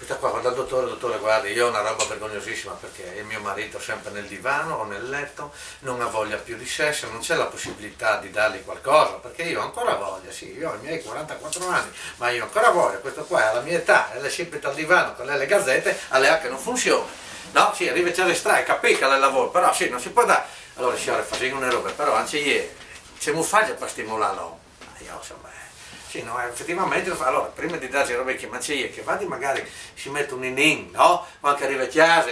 questa qua, guarda il dottore, guardi, io ho una roba vergognosissima perché il mio marito è sempre nel divano o nel letto, non ha voglia più di sesso, non c'è la possibilità di dargli qualcosa, perché io ho ancora voglia, sì, io ho i miei 44 anni, ma io ho ancora voglia, questo qua è alla mia età, e lei sempre al divano con le gazzette, alle ha che non funziona, no? Sì, arriva a estrarre, capisci che lei lavora, però sì, non si può dare, allora signore, facciamo una roba, però anzi ieri, c'è un faccia per stimolarlo, io insomma... Sì, no, effettivamente, allora, prima di darci roba che mangiare, che vadi magari si mette un inin, no? Ma anche arriva a casa,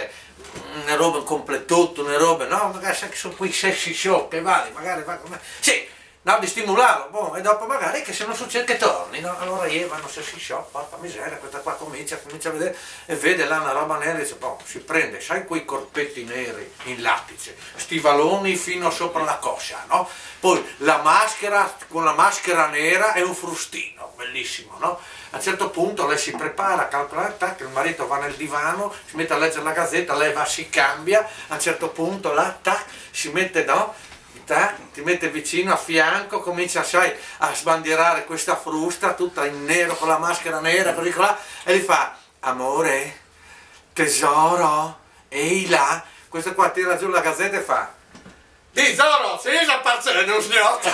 una roba completutto, una roba, no? Magari sai che sono quei sessi show che vadi, magari va come... Sì, no, di stimolarlo, boh, e dopo magari che se non succede che torni, no? Allora io vanno sessi show, porca miseria, questa qua comincia a vedere e vede là una roba nera e dice, boh, si prende, sai quei corpetti neri in lattice, stivaloni fino sopra la coscia, no? Poi la maschera, con la maschera nera e un frustino, bellissimo, no? A un certo punto lei si prepara, calcola, tac, il marito va nel divano, si mette a leggere la gazzetta, lei va, si cambia, a un certo punto là, tac, si mette, no? Tac, ti mette vicino a fianco, comincia, sai, a sbandierare questa frusta tutta in nero con la maschera nera, così qua, e gli fa, amore, tesoro, ehi là, questo qua tira giù la gazzetta e fa, tesoro, sei a passare nello sgnotto.